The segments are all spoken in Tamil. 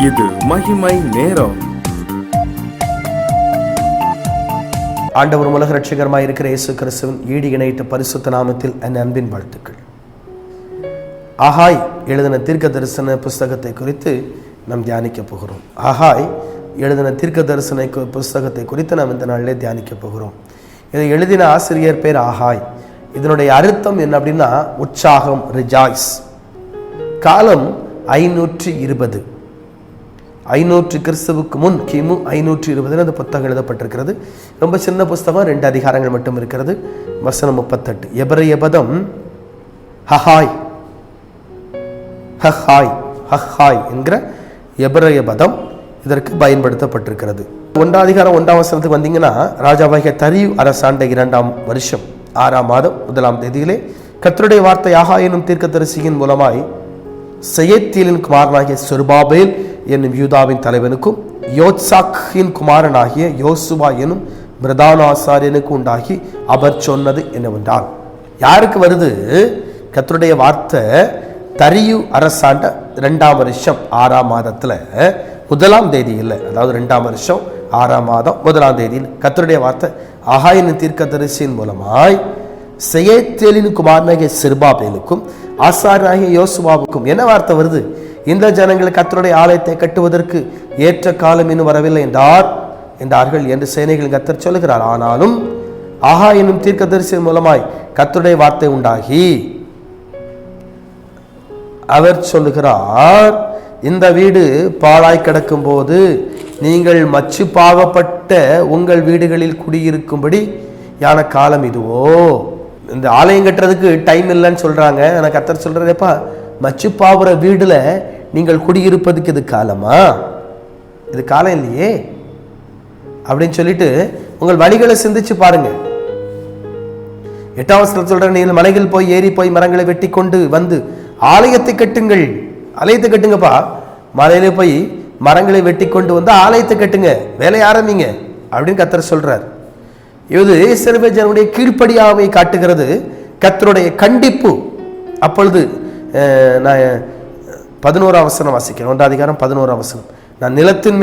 இது மகிமை நேரம். ஆண்டவர் உலக ரட்சகரமாய் இருக்கிற இயேசு கிறிஸ்துவின் ஈடு இணையிட்ட பரிசுத்த நாமத்தில் என் அன்பின் வாழ்த்துக்கள். ஆகாய் எழுதின தீர்க்க தரிசன புஸ்தகத்தை குறித்து நாம் தியானிக்க போகிறோம். ஆகாய் எழுதின தீர்க்க தரிசன புஸ்தகத்தை குறித்து நாம் இந்த நாளிலே தியானிக்க போகிறோம். இதை எழுதின ஆசிரியர் பேர் ஆகாய். இதனுடைய அர்த்தம் என்ன அப்படின்னா உற்சாகம், ரிஜாய்ஸ். காலம் 520 கிறிஸ்துவுக்கு முன் கிமு 520 அந்த புத்தகம் எழுதப்பட்டிருக்கிறது. ரொம்ப சின்ன புஸ்தகம், 2 அதிகாரங்கள் மட்டும் இருக்கிறது. வசனம் 38. எபிரேய பதம் ஹஹாய், ஹஹாய், ஹஹாய் என்கிற எபிரேய பதம் இதற்கு பயன்படுத்தப்பட்டிருக்கிறது. 1 அதிகாரம் 1 வசனத்துக்கு வந்தீங்கன்னா, ராஜாவாகிய தரியு அரசாண்ட 2ஆம் வருஷம் 6ஆம் மாதம் 1ஆம் தேதியிலே கர்த்தருடைய வார்த்தை ஆகாய் என்னும் தீர்க்கதரிசியின் மூலமாய் செயேத்தியலின் குமாரனாகிய செருபாபேல் என்னும் யூதாவின் தலைவனுக்கும் யோத்சாக்கின் குமாரனாகிய யோசுவா என்னும் பிரதான ஆசாரியனுக்கு உண்டாகி அவர் சொன்னது என்னவென்றால், யாருக்கு வருது கர்த்தருடைய வார்த்தை? தரியு அரசாண்ட 2ஆம் வருஷம் 6ஆம் மாதத்துல 1ஆம் தேதி இல்லை, அதாவது 2ஆம் வருஷம் 6ஆம் மாதம் 1ஆம் தேதியில் கர்த்தருடைய வார்த்தை ஆகாயின் தீர்க்கதரிசியின் மூலமாய் செயேத்தியலின் குமாரனாகிய செருபாபேலுக்கும் ஆசாரியனாகிய யோசுவாவுக்கும் என்ன வார்த்தை வருது? இந்த ஜனங்கள் கர்த்தருடைய ஆலயத்தை கட்டுவதற்கு ஏற்ற காலம் இன்னும் வரவில்லை என்றார்கள் என்று சேனைகளின் கர்த்தர் சொல்லுகிறார். ஆனாலும் ஆகாய் என்னும் தீர்க்கதரிசியின் மூலமாய் கர்த்தருடைய வார்த்தை உண்டாகி அவர் சொல்லுகிறார், இந்த வீடு பாழாய் கிடக்கும் போது நீங்கள் மச்சு பாவப்பட்ட உங்கள் வீடுகளில் குடியிருக்கும்படி யான காலம் இதுவோ. இந்த ஆலயம் கட்டுறதுக்கு டைம் இல்லைன்னு சொல்றாங்க. எனக்கு கர்த்தர் சொல்றதேப்பா, மச்சு பாவுற வீடுல நீங்கள் குடியிருப்பதுக்கு இது காலமா? இது காலம் இல்லையே அப்படின்னு சொல்லிட்டு உங்கள் வழிகளை சிந்திச்சு பாருங்க. 8ஆம் வசனத்தில் சொல்ற, நீங்கள் மலைகள் போய் ஏறி போய் மரங்களை வெட்டி கொண்டு வந்து ஆலயத்தை கட்டுங்கள். ஆலயத்தை கட்டுங்கப்பா. மலையில போய் மரங்களை வெட்டி கொண்டு வந்து ஆலயத்தை கட்டுங்க, வேலையை ஆரம்பிங்க அப்படின்னு கர்த்தர் சொல்றார். இது இஸ்ரவேல் ஜனங்களுடைய கீழ்ப்படியாமை காட்டுகிறது, கர்த்தருடைய கண்டிப்பு. அப்பொழுது நான் 11ஆம் வசனம் வாசிக்கிறேன். 1ஆம் அதிகாரம் 11ஆம் வசனம். நான் நிலத்தின்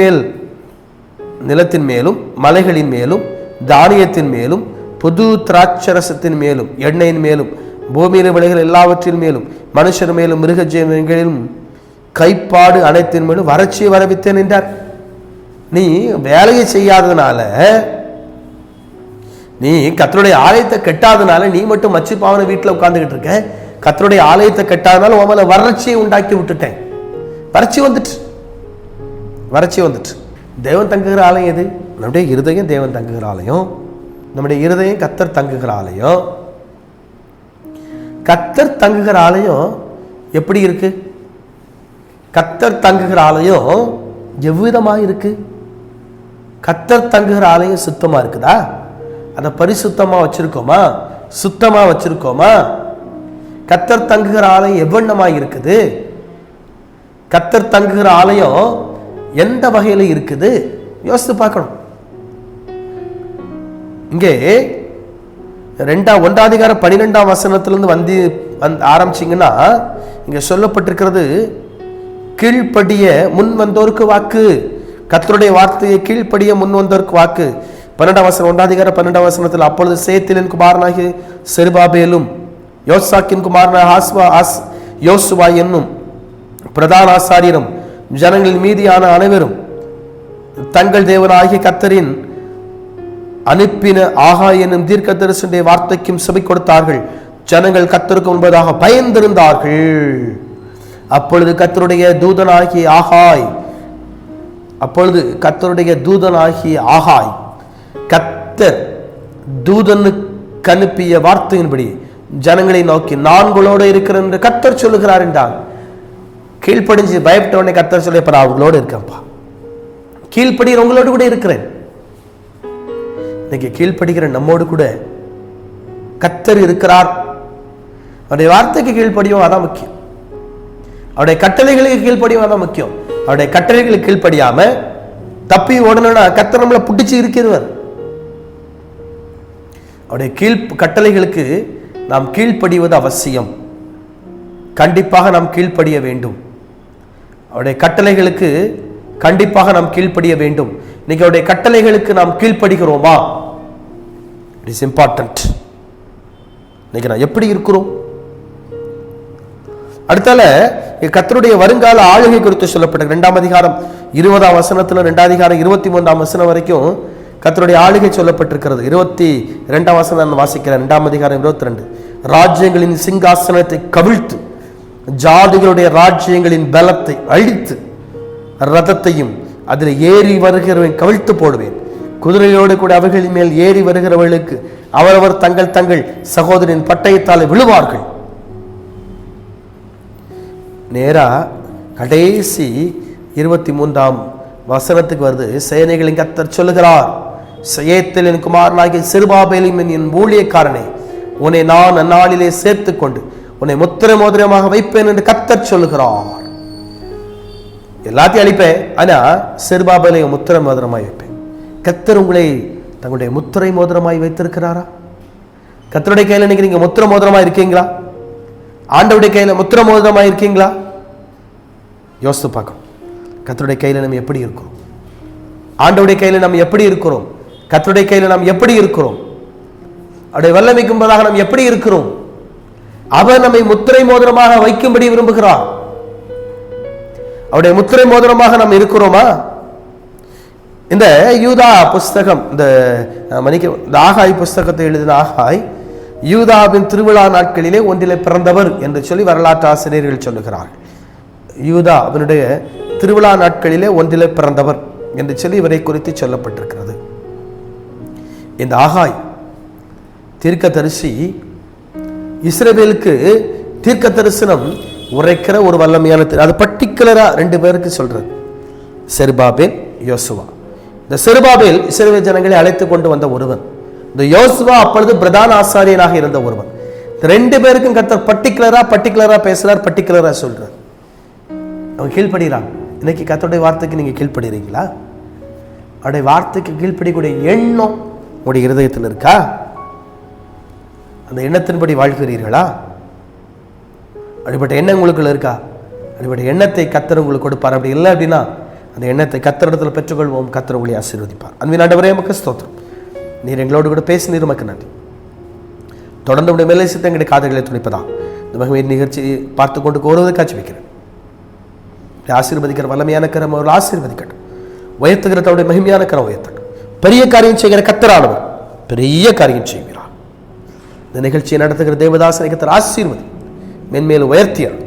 மேலும் மலைகளின் மேலும் தானியத்தின் மேலும் புது திராட்சரசத்தின் மேலும் எண்ணெயின் மேலும் பூமியில விளைகள் எல்லாவற்றின் மேலும் மனுஷர் மேலும் மிருக ஜீவன்களிலும் கைப்பாடு அனைத்தின் மேலும் வறட்சியை வரவித்தேன் என்றார். நீ வேலையை செய்யாததுனால, நீ கர்த்தருடைய ஆலயத்தை கட்டாதனால, நீ மட்டும் மச்சு பாவன வீட்டில் உட்கார்ந்துகிட்டு இருக்க. கர்த்தருடைய ஆலயத்தை கட்டாதனால உன் மேல வறட்சியை உண்டாக்கி விட்டுட்டேன். வறட்சி வந்துட்டு. தேவன் தங்குகிற ஆலயம் எது? நம்முடைய இருதயம் தேவன் தங்குகிற ஆலயம். நம்முடைய இருதயம் கர்த்தர் தங்குகிற ஆலயம். கர்த்தர் தங்குகிற ஆலயம் எப்படி இருக்கு? கர்த்தர் தங்குகிற ஆலயம் எவ்விதமாக இருக்கு? கர்த்தர் தங்குகிற ஆலயம் சுத்தமா இருக்குதா? அதை பரிசுத்தமா வச்சிருக்கோமா? சுத்தமா வச்சிருக்கோமா? கர்த்தர் தங்குகிற ஆலயம் எவ்வண்ணமாக இருக்குது? கர்த்தர் தங்குகிற ஆலயம் எந்த வகையில இருக்குது? யோசித்து பார்க்கணும். இங்கே 1ஆம் அதிகாரம் 12ஆம் வசனத்திலிருந்து வந்து ஆரம்பிச்சிங்கன்னா, இங்க சொல்லப்பட்டிருக்கிறது, கீழ்ப்படிய முன் வந்தோருக்கு வாக்கு. கர்த்தருடைய வார்த்தையை கீழ்ப்படிய முன் வந்தோருக்கு வாக்கு. 12ஆம் வசனம், 1ஆம் அதிகாரம் 12ஆம் வசனத்தில், அப்பொழுது சேத்திலின் குமாரனாகிய செருபாபேலும் யோசாக்கின் குமாரனாகிய யோசுவா என்னும் பிரதான ஆசாரியரும் ஜனங்களின் மீதியான அனைவரும் தங்கள் தேவனாகிய கர்த்தரின் அனுப்பின ஆகாய் என்னும் தீர்க்கதரிசியுடைய வார்த்தைக்கும் செவி கொடுத்தார்கள். ஜனங்கள் கர்த்தருக்கு முன்பதாக பயந்திருந்தார்கள். அப்பொழுது கர்த்தருடைய தூதனாகிய ஆகாய் கர்த்தர் தூதனுக்கு அனுப்பிய வார்த்தையின்படி ஜனங்களை நோக்கி, நான் உங்களோடு இருக்கிறேன் என்று கர்த்தர் சொல்லுகிறார் என்றார். கீழ்ப்படிஞ்சு பயப்பட்ட உடனே கர்த்தர் சொல்லி, நான் அவங்களோடு இருக்கேன்ப்பா, கீழ்ப்படுகிற உங்களோடு கூட இருக்கிறேன். இன்னைக்கு கீழ்ப்படுகிற நம்மோடு கூட கர்த்தர் இருக்கிறார். அவருடைய வார்த்தைக்கு கீழ்ப்படியும், அதான் முக்கியம். அவருடைய கட்டளைகளுக்கு கீழ்ப்படியும், அதான் முக்கியம். அவருடைய கட்டளைகளுக்கு கீழ்ப்படியாம தப்பி ஓடணும்னா கர்த்தர் நம்மளை புடிச்சு இருக்கிறவர். அவருடைய கட்டளைகளுக்கு நாம் கீழ்ப்படிவது அவசியம். கண்டிப்பாக நாம் கீழ்ப்படிய வேண்டும். அவருடைய கட்டளைகளுக்கு கண்டிப்பாக நாம் கீழ்ப்படிய வேண்டும். இன்னைக்கு அவருடைய கட்டளைகளுக்கு நாம் கீழ்ப்படுகிறோமா? It is important. இன்னைக்கு நான் எப்படி இருக்கிறோம்? அடுத்தால கர்த்தருடைய வருங்கால ஆளுகை குறித்து சொல்லப்பட்ட 2ஆம் அதிகாரம் 20ஆம் வசனத்துல 2ஆம் அதிகாரம் 23ஆம் வசனம் வரைக்கும் கர்த்தருடைய ஆளுகை சொல்லப்பட்டிருக்கிறது. 22ஆம் வசனம் நான் வாசிக்கிறேன். 2ஆம் அதிகாரம் 22. ராஜ்யங்களின் சிங்காசனத்தை கவிழ்த்து ஜாதிகளுடைய ராஜ்யங்களின் பலத்தை அழித்து ரதத்தையும் அதில் ஏறி வருகிறவன் கவிழ்த்து போடுவேன். குதிரையோடு கூட அவைகளின் மேல் ஏறி வருகிறவர்களுக்கு அவரவர் தங்கள் தங்கள் சகோதரின் பட்டயத்தாலே விழுவார்கள். நேரா கடைசி 23ஆம் வசனத்துக்கு வருது. சேனைகளின் கர்த்தர் சொல்லுகிறார், செயேத்தலின் குமாரனாகிய செருபாபேலின் என் ஊழியக்காரனே, உன்னை நான் அந்நாளிலே சேர்த்துக் கொண்டு உன்னை முத்திரை மோதிரமாக வைப்பேன் என்று கர்த்தர் சொல்லுகிறார். எல்லாத்தையும் அழிப்பேன், ஆனா செருபாபேலை முத்திரை மோதிரமாய் வைப்பேன். கர்த்தர் உங்களை தங்களுடைய முத்திரை மோதிரமாய் வைத்திருக்கிறாரா? கர்த்தருடைய கையில இன்னைக்கு நீங்க முத்திரை மோதிரமாய் இருக்கீங்களா? ஆண்டவருடைய கையில முத்திரை மோதிரமாய் இருக்கீங்களா? யோசித்து பார்க்கணும். கர்த்தருடைய கையில நம்ம எப்படி இருக்கிறோம்? ஆண்டவருடைய கையில நம்ம எப்படி இருக்கிறோம்? கர்த்தருடைய கையில நாம் எப்படி இருக்கிறோம்? அவருடைய வல்லமைக்கும்பதாக நாம் எப்படி இருக்கிறோம்? அவர் நம்மை முத்திரை மோதிரமாக வைக்கும்படி விரும்புகிறார். அவருடைய முத்திரை மோதிரமாக நாம் இருக்கிறோமா? இந்த யூதா புஸ்தகம், இந்த ஆகாய் புஸ்தகத்தை எழுதின ஆகாய் யூதாவின் திருவிழா நாட்களிலே ஒன்றிலே பிறந்தவர் என்று சொல்லி வரலாற்று ஆசிரியர்கள் சொல்லுகிறார்கள். யூதா அவனுடைய திருவிழா நாட்களிலே ஒன்றிலே பிறந்தவர் என்று சொல்லி இவரை குறித்து சொல்லப்பட்டிருக்கிறது. இந்த ஆகாய் தீர்க்கதரிசி இஸ்ரவேலுக்கு தீர்க்க தரிசனம் உரைக்கிற ஒரு வல்லமையான, அது பர்டிகுலரா 2 பேருக்கு சொல்றது, செருபாபேல், யோசுவா. இந்த செருபாபேல் இஸ்ரவேல் ஜனங்களை அழைத்து கொண்டு வந்த ஒருவன். இந்த யோசுவா அப்பொழுது பிரதான ஆசாரியனாக இருந்த ஒருவன். 2 பேருக்கும் கர்த்தர் பர்டிகுலரா பேசுறார், பர்டிகுலரா சொல்றார். அவங்க கீழ்ப்படுகிறாங்க. இன்னைக்கு கர்த்தருடைய வார்த்தைக்கு நீங்க கீழ்ப்படுகிறீங்களா? அவருடைய வார்த்தைக்கு கீழ்ப்படிக்கூடிய எண்ணம் உங்களுடைய இருதயத்தில் இருக்கா? அந்த எண்ணத்தின்படி வாழ்கிறீர்களா? அப்படிப்பட்ட எண்ணம் உங்களுக்குள்ள இருக்கா? அப்படிப்பட்ட எண்ணத்தை கர்த்தர் உங்களுக்கு கொடுப்பார். அப்படி இல்லை அப்படின்னா அந்த எண்ணத்தை கர்த்தரிடத்தில் பெற்றுக்கொள்வோம். கர்த்தர் உங்களை ஆசீர்வதிப்பார். அன்பின் ஆண்டவரே, உமக்கு ஸ்தோத்திரம். நீர் எங்களோடு கூட பேசினீர், உமக்கு நன்றி. தொடர்ந்து உடைய மேலே சித்த எங்களுடைய காதுகளை துணிப்பதா இந்த மகிமை நிகழ்ச்சியை பார்த்து கொண்டு கோருவதை காட்சி வைக்கிறேன். ஆசீர்வதிக்கிற வல்லமையான கரம் அவர்கள் ஆசீர்வதிக்கட்டும். உயர்த்துகிற தன்னுடைய மகிமையான கரம் உயர்த்தட்டும். பெரிய காரியம் செய்கிற கர்த்தரானவர் பெரிய காரியம் செய்கிறார். இந்த நிகழ்ச்சியை நடத்துகிற தேவதாசனை கர்த்தர் ஆசீர்வதி மென்மேலும் உயர்த்தியார்.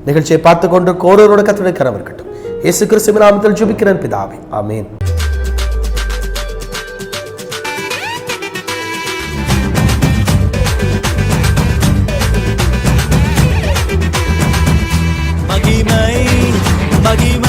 நிகழ்ச்சியை பார்த்து கொண்டு கோரோரோட கர்த்தருடைய கரம் இருக்கட்டும். இயேசு கிறிஸ்துவின் நாமத்தில் ஜெபிக்கிறேன் பிதாவே, ஆமென். மகிமை